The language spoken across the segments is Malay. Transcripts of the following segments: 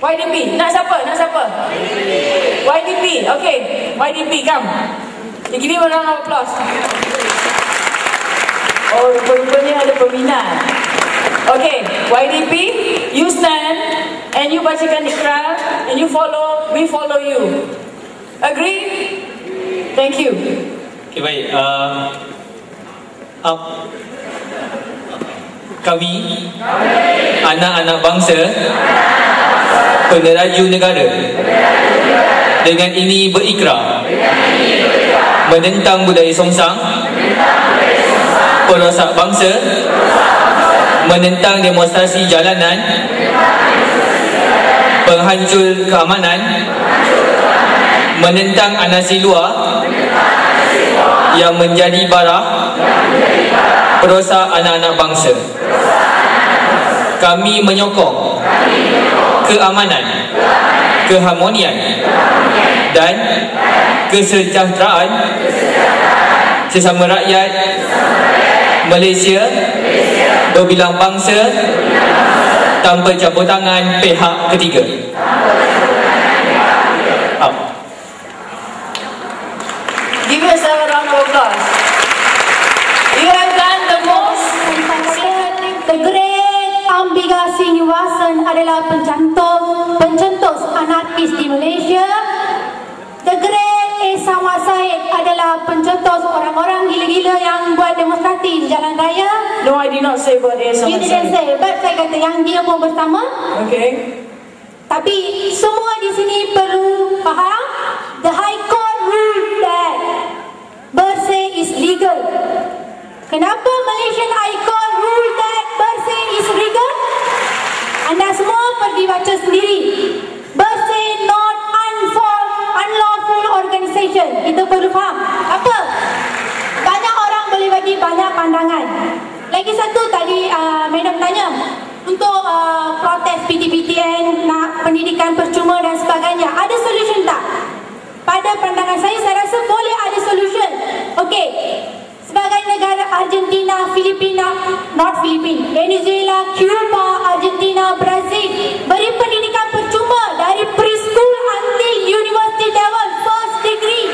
YDP. Nak siapa? YDP. Okay. YDP, come. You give him a round of applause. Oh, rupanya ada peminat. Okay, YDP, you stand and you bacakan Iqra and you follow, we follow you. Agree? Thank you. Okay, baik. Kami anak-anak bangsa peneraju negara dengan ini berikrar menentang budaya songsang, perosak bangsa, menentang demonstrasi jalanan, penghancur keamanan, menentang anarki luar yang menjadi bara perosak anak-anak bangsa. Kami menyokong keamanan, keharmonian dan kesejahteraan sesama rakyat Malaysia berbilang bangsa tanpa campur tangan pihak ketiga. Give yourself a round of applause. You have done the most. The great Ambika Srinivasan adalah pencetus anarkis di Malaysia. The great Sama Said adalah pencetus orang-orang gila-gila yang buat demonstrasi di jalan raya. No, I did not say about Sama Said. You didn't say, but saya kata yang dia pun bersama. Okay. Tapi semua di sini perlu faham, the High Court ruled that bersih is legal. Kenapa Malaysian High Court ruled that bersih is legal? Anda semua pergi baca sendiri. Bersih not unlawful organisation. Kita perlu faham. Apa? Banyak orang boleh bagi banyak pandangan. Lagi satu tadi Madam tanya untuk protes PTPTN, nak pendidikan percuma dan sebagainya. Ada solution tak? Pada pandangan saya rasa boleh ada solution. Okey. Sebagai negara Argentina, Venezuela, Cuba, Argentina, Brazil beri pendidikan percuma dari preschool until university level, first degree.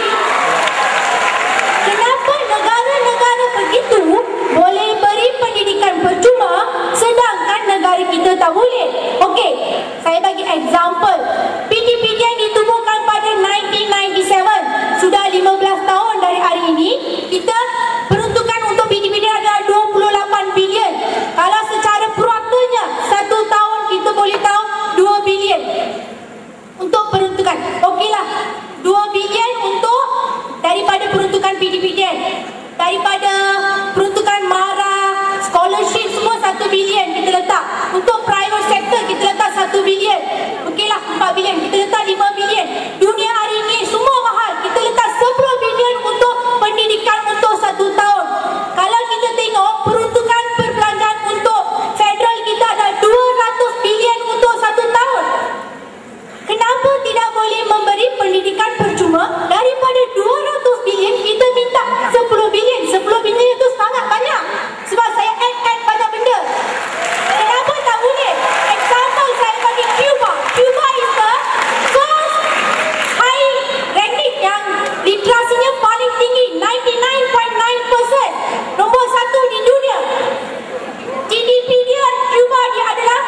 Kenapa negara-negara begitu boleh beri pendidikan percuma sedangkan negara kita tak boleh? Okey, saya bagi example. PTPTN ditubuhkan pada 1997. Sudah 15 tahun dari hari ini, kita peruntukan untuk PTPTN adalah 28 bilion. Kalau secara puratanya, 1 tahun kita boleh tahu 2 bilion untuk peruntukan. Okeylah, 2 bilion untuk daripada peruntukan PTPTN. Daripada peruntukan MARA, scholarship semua 1 bilion kita letak. Untuk private sector kita letak 1 bilion. Okeylah, 4 bilion. Kita letak 5 bilion. Dunia hari ini semua mahal. Kita letak 10 bilion untuk pendidikan untuk 1 tahun. Kalau kita tengok peruntukan perbelanjaan untuk federal kita ada 200 bilion untuk 1 tahun. Kenapa tidak boleh memberi pendidikan percuma? Daripada 200 bilion kita minta 10 bilion. 10 bilion itu sangat banyak. Sebab saya add banyak benda. Kenapa tak boleh? Example saya bagi Cuba. Cuba is the first high ranking yang literasinya paling tinggi, 99.9%. Nombor 1 di dunia. GDP dia Cuba dia adalah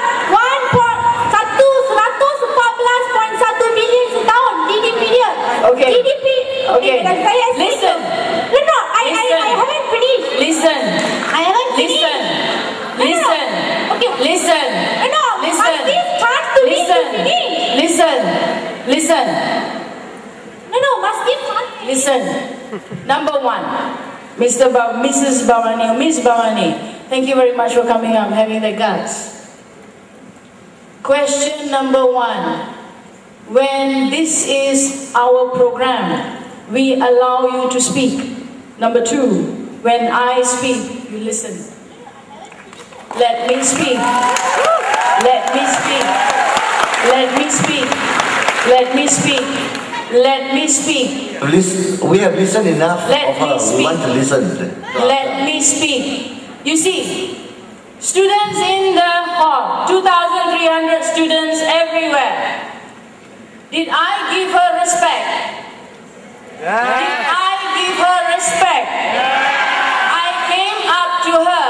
114.1 bilion setahun GDP dia. Okay. GDP. Okay. Saya Listen. No, I haven't finished. Listen. I haven't finished. Listen. Okay. Listen. No, Listen. must give chance to me to finish. Listen. No, must give chance. Listen. Number 1, Mrs. Bhavani, Miss Bhavani, thank you very much for coming up, having the guts. Question number 1. When this is our program, we allow you to speak. Number 2, when I speak, you listen. Let me speak. Let me speak. Let me speak. Let me speak. Let me speak. We have listened enough Let of her. me speak. We want to listen. Let me speak. You see, students in the hall, 2,300 students everywhere. Did I give her respect? Did I give her respect? I came up to her,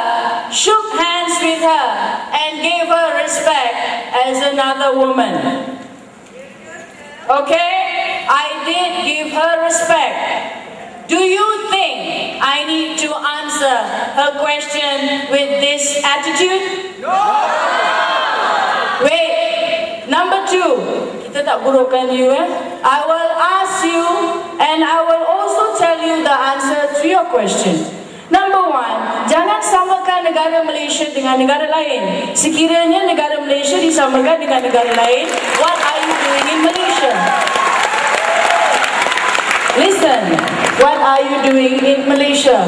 shook hands with her, and gave her respect as another woman. Okay? I did give her respect. Do you think I need to answer her question with this attitude? No! Wait, number 2. Kita tak burukkan you, I will ask you and I will also tell you the answer to your question. Number 1, jangan samakan negara Malaysia dengan negara lain. Sekiranya negara Malaysia disamakan dengan negara lain, what are you doing in Malaysia? Listen, what are you doing in Malaysia?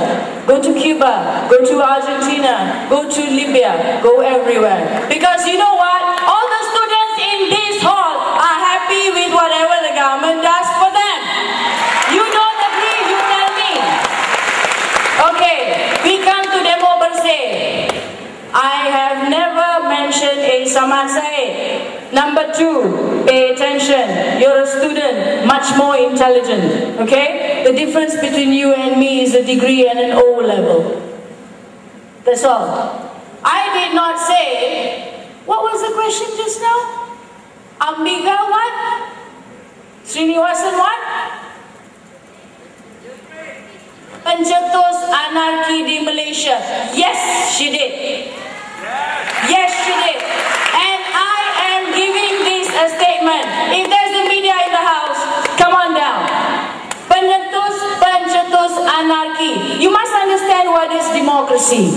Go to Cuba, go to Argentina, go to Libya, go everywhere. Because you know what? All the students in this hall are happy with whatever the government does for them. You don't agree, you tell me. Okay, we come to Demo Bersih. I have never mentioned a Samad Said. Number 2, pay attention. You're a student, much more intelligent. Okay? The difference between you and me is a degree and an O level. That's all. I did not say, what was the question just now? Ambiga what? Srinivasan what? Pencetus anarki di Malaysia. Yes, she did. Yes, she did. And I am giving this a statement. If there's a media in the house, come on down. Pencetus anarki. You must understand what is democracy.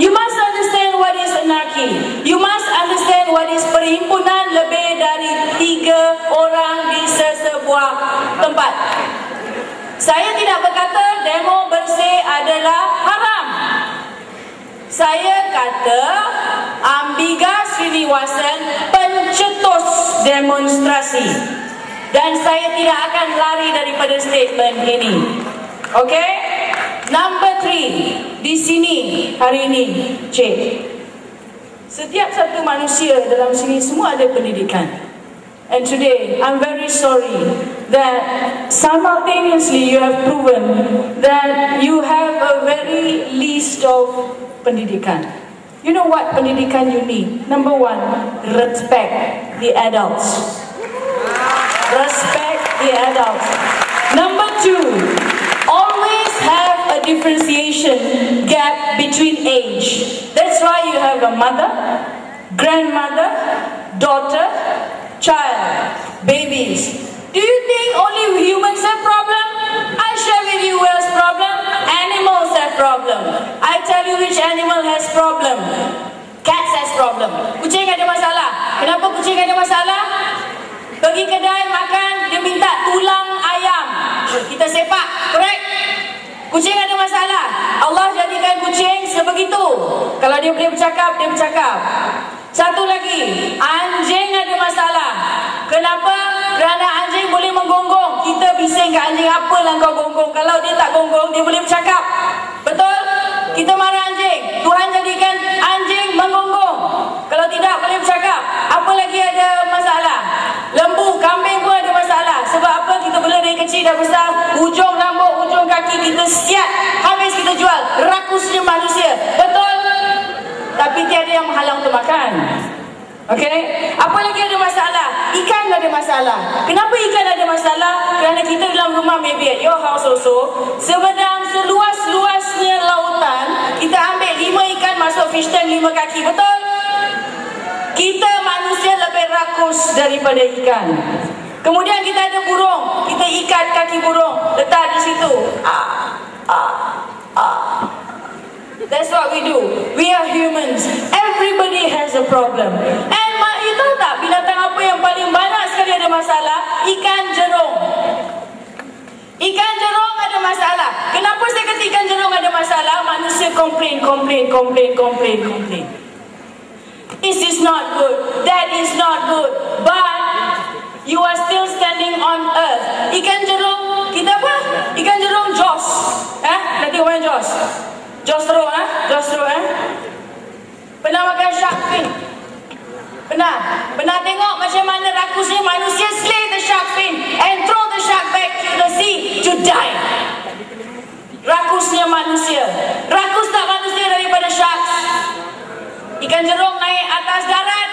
You must understand what is anarki. You must understand what is perhimpunan lebih dari 3 orang di sesebuah tempat. Saya tidak berkata demo bersih adalah haram. Saya kata Ambiga Srinivasan pencetus demonstrasi. Dan saya tidak akan lari daripada statement ini. Okay? Number 3. Di sini hari ini, Cik. Setiap satu manusia dalam sini semua ada pendidikan. And today, I'm very sorry that simultaneously you have proven that you have a very least of pendidikan. You know what pendidikan you need? Number 1, respect the adults. Respect the adults. Number 2, always have a differentiation gap between age. That's why you have a mother, grandmother, daughter, child, babies. Do you think only humans have problem? I share with you whales problem. Animals have problem. I tell you which animal has problem. Cats has problem. Kucing ada masalah. Kenapa kucing ada masalah? Pergi kedai makan, dia minta tulang ayam. Kita sepak, correct? Kucing ada masalah. Allah jadikan kucing sebegitu. Kalau dia boleh bercakap, dia bercakap. Satu lagi, anjing ada masalah. Kenapa? Kerana anjing boleh menggonggong. Kita bising ke anjing, apalah kau gonggong. Kalau dia tak gonggong, dia boleh bercakap. Betul? Kita marah anjing. Tuhan jadikan anjing menggonggong. Kalau tidak, boleh bercakap. Apa lagi ada masalah? Lembu, kambing pun ada masalah. Sebab apa? Kita bela dari kecil dah besar. Ujung rambut, ujung kaki kita siap. Habis kita jual. Rakusnya manusia. Betul? Tapi tiada yang menghalang untuk makan. Okay? Apa lagi ada masalah? Ikan ada masalah. Kenapa ikan ada masalah? Kerana kita dalam rumah, maybe at your house also, Semedang seluas-luasnya lautan, kita ambil 5 ikan masuk fish tank 5 kaki. Betul? Kita manusia lebih rakus daripada ikan. Kemudian kita ada burung. Kita ikat kaki burung, letak di situ. That's what we do. We are humans. Everybody has a problem. And you tahu tak binatang apa yang paling banyak sekali ada masalah? Ikan jerung. Ikan jerung ada masalah. Kenapa saya kata ikan jerung ada masalah? Manusia complain. This is not good. That is not good. But you are still standing on earth. Ikan jerung, kita apa? Ikan jerung Jaws. Nanti main Jaws. Jaws teruk, Pernah makan shark fin? Pernah tengok macam mana rakusnya manusia slay the shark manusia. Rakus tak manusia daripada sharks? Ikan jerung naik atas darat,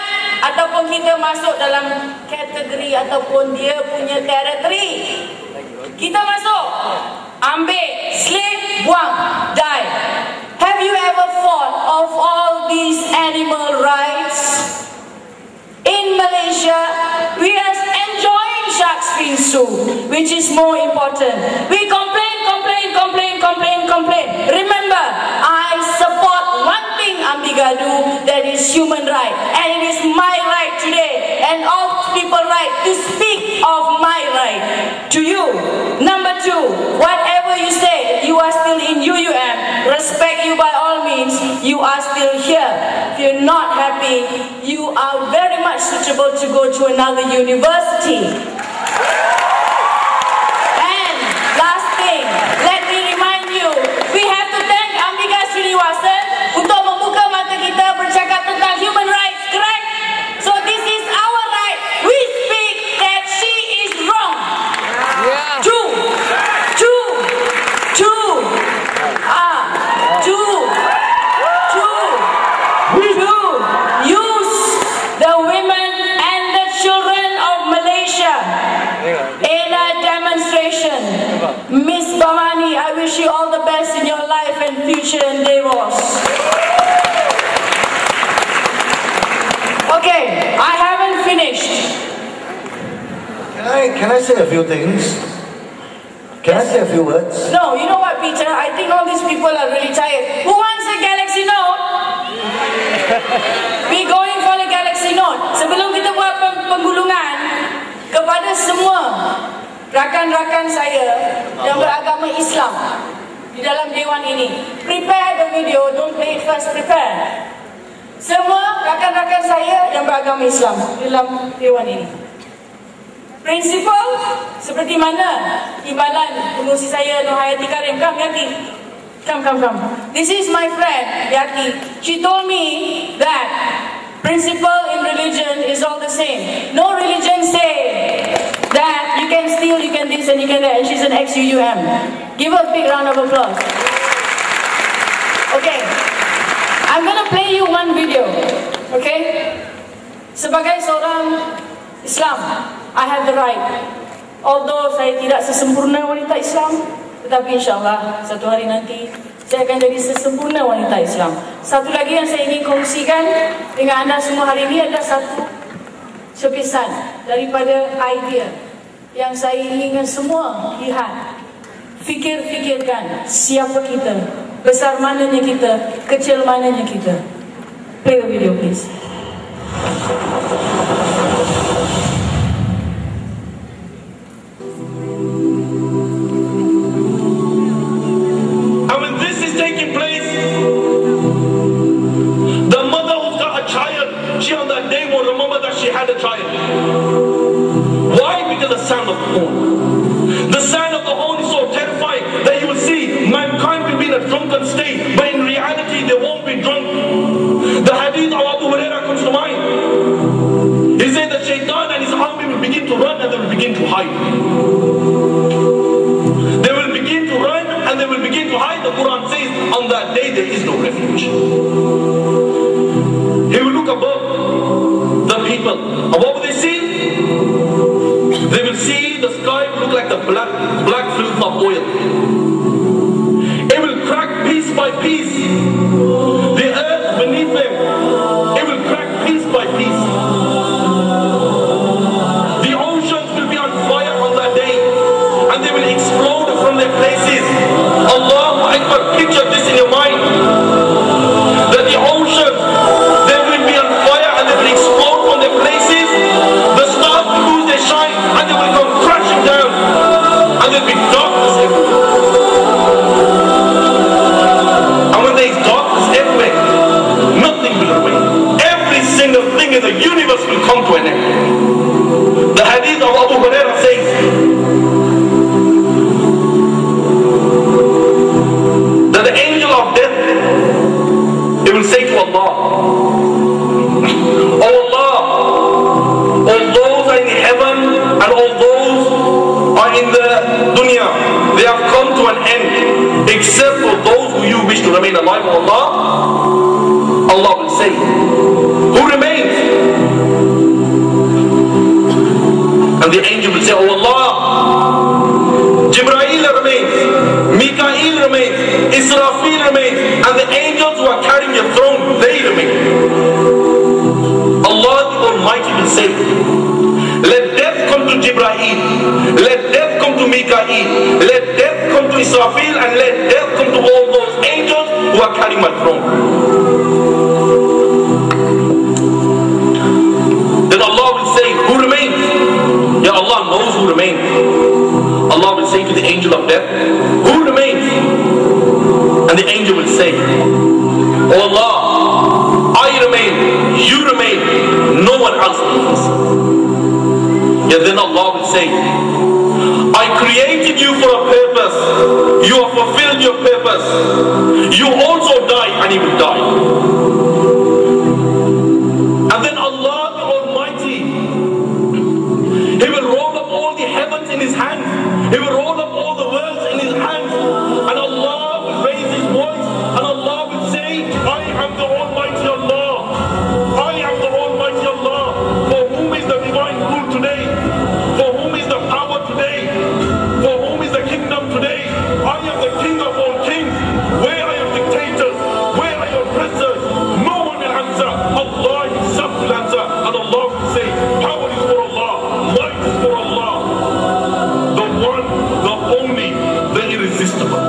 ataupun kita masuk dalam kategori ataupun dia punya teritori? Kita masuk, ambil, slave, buang, die. Have you ever thought of all these animal rights? In Malaysia, we are enjoying shark's fin soup, which is more important. We complain. Remember, I support one thing, Ambigadu, that is human right, and it is my right today, and all people right to speak of my right to you. Number two, whatever you say, you are still in UUM. Respect you by all means. You are still here. If you're not happy, you are very much suitable to go to another university. And last thing, let me remind you, we have to thank Ambika Srinivasan untuk membuka mata kita bercakap tentang human rights, correct? So this is our right. We speak that she is wrong. True. Use the women and the children of Malaysia in a demonstration. Miss Bhamani, I wish you all the best in your life and future endeavors. Okay, I haven't finished. Can I say a few things? Can I say a few words? No, you know what, Peter? I think all these people are really tired. Who wants a Galaxy Note? We going for the Galaxy Note. Sebelum kita buat penggulungan, kepada semua rakan-rakan saya yang beragama Islam di dalam dewan ini, prepare the video, don't play it first, prepare. Semua rakan-rakan saya yang beragama Islam di dalam dewan ini. Prinsipal seperti mana timbalan pengurusi saya Nur Hayati Karim. Come Yati, come. This is my friend Yati. She told me that principle in religion is all the same. No religion say that you can steal, you can this and you can that. And she's an ex-UUM. Give her a big round of applause. Okay, I'm gonna play you one video. Okay, sebagai seorang Islam, I have the right. Although saya tidak sesempurna wanita Islam, tetapi insyaAllah satu hari nanti saya akan jadi sesempurna wanita Islam. Satu lagi yang saya ingin kongsikan dengan anda semua hari ini adalah satu sepisan daripada idea yang saya inginkan semua lihat. Fikirkan siapa kita, besar mananya kita, kecil mananya kita. Play the video please. She on that day will remember that she had a child. Why? Because the sound of the horn. The sound of the horn is so terrifying that you will see mankind will be in a drunken state, but in reality they won't be drunk. The hadith of Abu Hurairah comes to mind. He said that Shaitan and his army will begin to run and they will begin to hide. They will begin to run and they will begin to hide. The Quran says on that day there is no refuge. He will look above the people. And what will they see? They will see the sky will look like the black film of oil. It will crack piece by piece. The earth beneath them, it will crack piece by piece. The oceans will be on fire on And the angel will say, oh Allah, Jibreel remains, Mikael remains, Israfil remains, and the angels who are carrying your throne, they remain. Allah the Almighty will say, let death come to Jibreel, let death come to Mikael, let death come to Israfil, and let death come to all those angels who are carrying my throne. Then Allah will say, who remains? Yeah, Allah knows who remains. Allah will say to the angel of death, who remains? And the angel will say, oh Allah, I remain, you remain, no one else remains. Yeah, then Allah will say, I created you for a purpose. You have fulfilled your purpose. You also die and you will die. And then Allah the Almighty, He will roll up all the heavens in His hands. He will roll up all the worlds in His hands. And Allah will raise His voice and Allah will say, I am the Almighty Allah. I am the Almighty Allah. For whom is the divine rule today? For whom is the power today? For whom is the kingdom today? I am the King of all kings. Where are your dictators? Where are your princes? No one will answer. Allah Himself will answer. And Allah will say, power is for Allah. Might is for Allah. The one, the only, the irresistible.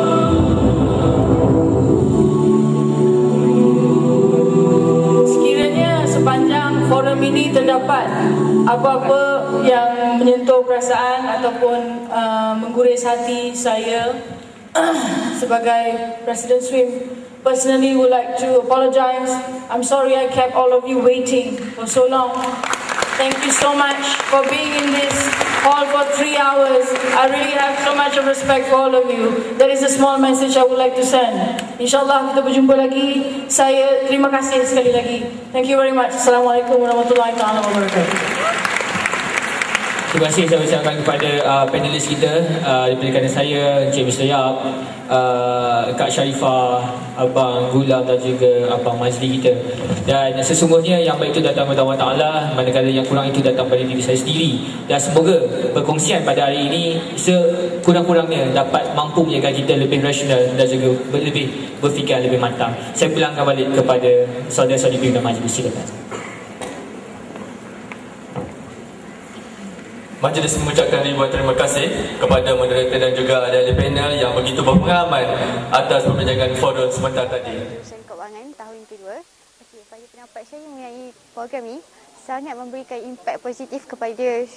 Sekiranya sepanjang forum ini terdapat apa-apa yang menyentuh perasaan ataupun mengguris hati saya sebagai President Swim, personally would like to apologize. I'm sorry I kept all of you waiting for so long. Thank you so much for being in this hall for 3 hours. I really have so much of respect for all of you. There is a small message I would like to send. InsyaAllah kita berjumpa lagi. Saya terima kasih sekali lagi. Thank you very much. Assalamualaikum warahmatullahi wabarakatuh. Terima kasih saya ucapkan kepada panelis kita daripada kanan saya, Encik Mr. Yap, Kak Sharifah, Abang Gulam dan juga Abang Mazli kita. Dan sesungguhnya yang baik itu datang dari Allah Ta'ala, manakala yang kurang itu datang pada diri saya sendiri. Dan semoga perkongsian pada hari ini sekurang-kurangnya dapat mampu menjaga kita lebih rasional dan juga lebih berfikir lebih matang. Saya pulangkan balik kepada saudara-saudari pimpinan majlis. Silakan. Majlis mengucapkan ribuan terima kasih kepada moderator dan juga ahli panel yang begitu berpengalaman atas perbincangan forum sebentar tadi. Jurusan Keuangan tahun kedua. Okey, pada pendapat saya mengenai program ini sangat memberikan impak positif kepada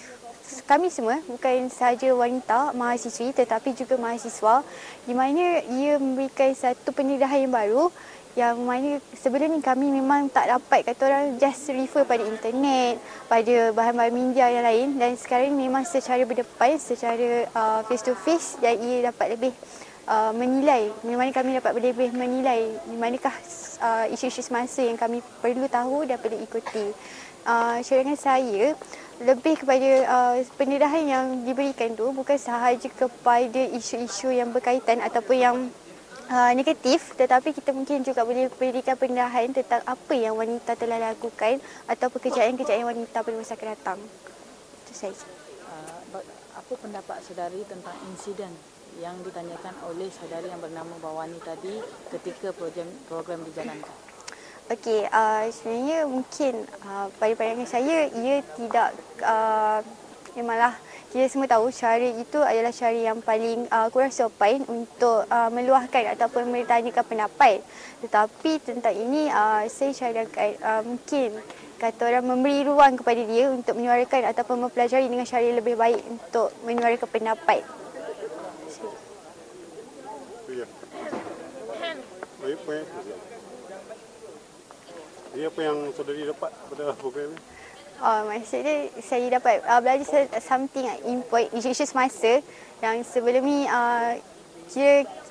kami semua, bukan sahaja wanita mahasiswi tetapi juga mahasiswa, di mana ia memberikan satu pendedahan yang baru yang mana sebelum ni kami memang tak dapat, kata orang just refer pada internet, pada bahan-bahan media yang lain, dan sekarang memang secara berdepan, secara face to face, dan ia dapat lebih menilai, di mana kami dapat lebih menilai di manakah isu-isu semasa yang kami perlu tahu dan perlu ikuti. Cadangan saya lebih kepada pendedahan yang diberikan tu bukan sahaja kepada isu-isu yang berkaitan ataupun yang negatif, tetapi kita mungkin juga boleh berikan pendedahan tentang apa yang wanita telah lakukan atau pekerjaan-pekerjaan wanita pada masa akan datang. Itu saja. Apa pendapat saudari tentang insiden yang ditanyakan oleh saudari yang bernama Bawani tadi ketika program dijalankan? Okey, sebenarnya mungkin pada pandangan saya ia tidak memanglah kita semua tahu cara itu adalah cara yang paling kurang sopan untuk meluahkan ataupun bertanyakan pendapat. Tetapi tentang ini saya cadangkan mungkin kata orang memberi ruang kepada dia untuk menyuarakan ataupun mempelajari dengan cara yang lebih baik untuk menyuarakan pendapat. Apa yang saudari dapat pada program ini? Maksudnya saya dapat belajar something input isu-isu semasa yang sebelum ni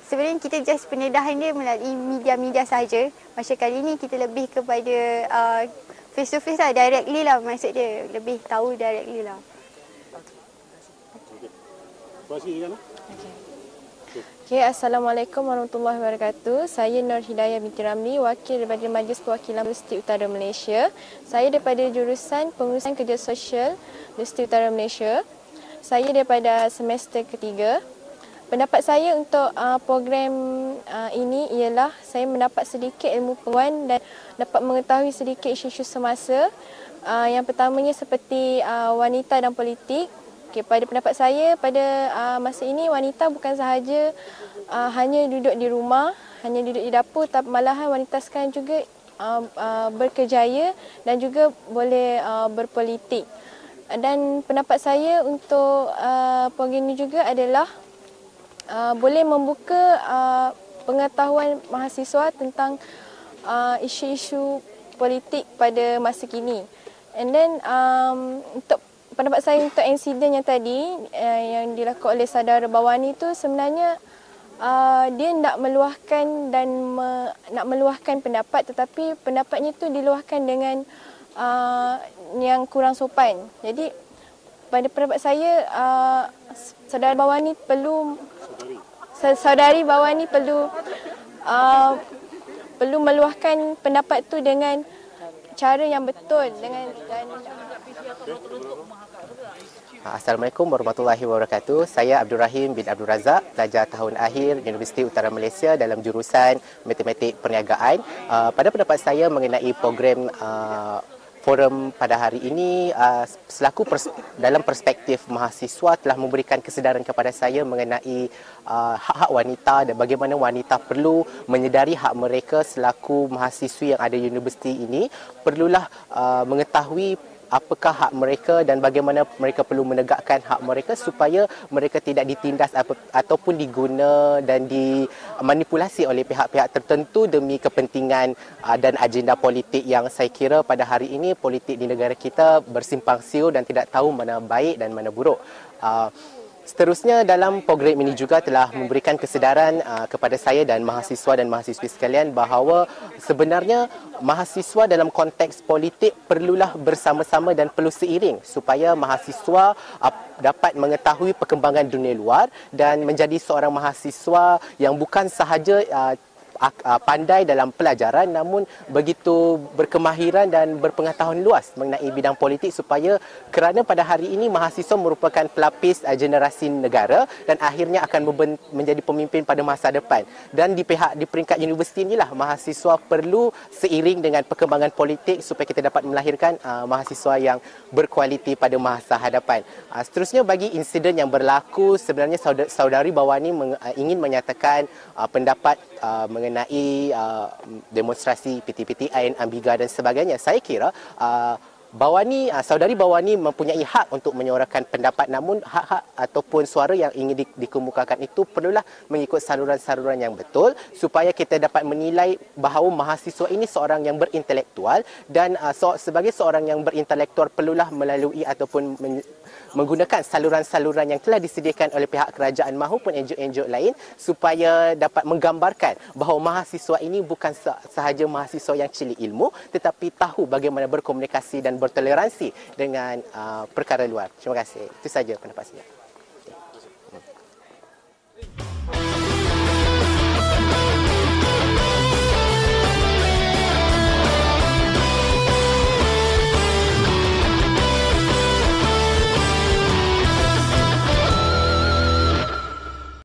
sebenarnya kita just pendedahan dia melalui media-media sahaja. Macam kali ni kita lebih kepada face to face lah, directly lah, maksud dia lebih tahu directly lah. Terima kasih Ijana. Okay, Assalamualaikum warahmatullahi wabarakatuh. Saya Nur Hidayah binti Ramli, wakil daripada Majlis Perwakilan Universiti Utara Malaysia. Saya daripada jurusan Pengurusan Kerja Sosial Universiti Utara Malaysia. saya daripada semester ketiga. Pendapat saya untuk program ini ialah saya mendapat sedikit ilmu pengetahuan dan dapat mengetahui sedikit isu-isu semasa. Yang pertamanya seperti wanita dan politik. Pada pendapat saya, pada masa ini wanita bukan sahaja hanya duduk di rumah, hanya duduk di dapur, tapi malahan wanita sekarang juga berkerjaya dan juga boleh berpolitik. Dan pendapat saya untuk program ini juga adalah boleh membuka pengetahuan mahasiswa tentang isu-isu politik pada masa kini. And then untuk pendapat saya untuk insiden yang tadi yang dilakukan oleh saudara Bawani itu sebenarnya dia nak meluahkan dan nak meluahkan pendapat, tetapi pendapatnya itu diluahkan dengan yang kurang sopan. Jadi pada pendapat saya saudara Bawani perlu saudari Bawani perlu meluahkan pendapat itu dengan cara yang betul dengan Assalamualaikum warahmatullahi wabarakatuh. Saya Abdul Rahim bin Abdul Razak, pelajar tahun akhir Universiti Utara Malaysia dalam jurusan Matematik Perniagaan. Pada pendapat saya mengenai program forum pada hari ini, selaku dalam perspektif mahasiswa telah memberikan kesedaran kepada saya mengenai hak-hak wanita dan bagaimana wanita perlu menyedari hak mereka selaku mahasiswi yang ada di universiti ini. Perlulah mengetahui apakah hak mereka dan bagaimana mereka perlu menegakkan hak mereka supaya mereka tidak ditindas ataupun diguna dan dimanipulasi oleh pihak-pihak tertentu demi kepentingan dan agenda politik yang saya kira pada hari ini politik di negara kita bersimpang siur dan tidak tahu mana baik dan mana buruk. Seterusnya dalam program ini juga telah memberikan kesedaran kepada saya dan mahasiswa dan mahasiswi sekalian bahawa sebenarnya mahasiswa dalam konteks politik perlulah bersama-sama dan perlu seiring supaya mahasiswa dapat mengetahui perkembangan dunia luar dan menjadi seorang mahasiswa yang bukan sahaja pandai dalam pelajaran namun begitu berkemahiran dan berpengetahuan luas mengenai bidang politik supaya kerana pada hari ini mahasiswa merupakan pelapis generasi negara dan akhirnya akan menjadi pemimpin pada masa depan. Dan di peringkat universiti inilah mahasiswa perlu seiring dengan perkembangan politik supaya kita dapat melahirkan mahasiswa yang berkualiti pada masa hadapan. Seterusnya bagi insiden yang berlaku, sebenarnya saudari Bawani ingin menyatakan pendapat mengenai demonstrasi PTPTN, Ambiga dan sebagainya. Saya kira saudari Bawani mempunyai hak untuk menyuarakan pendapat, namun hak-hak ataupun suara yang ingin dikemukakan itu perlulah mengikut saluran-saluran yang betul supaya kita dapat menilai bahawa mahasiswa ini seorang yang berintelektual dan sebagai seorang yang berintelektual perlulah melalui ataupun menggunakan saluran-saluran yang telah disediakan oleh pihak kerajaan maupun NGO-NGO lain supaya dapat menggambarkan bahawa mahasiswa ini bukan sahaja mahasiswa yang cili ilmu tetapi tahu bagaimana berkomunikasi dan bertoleransi dengan perkara luar. Terima kasih. Itu saja pendapat saya.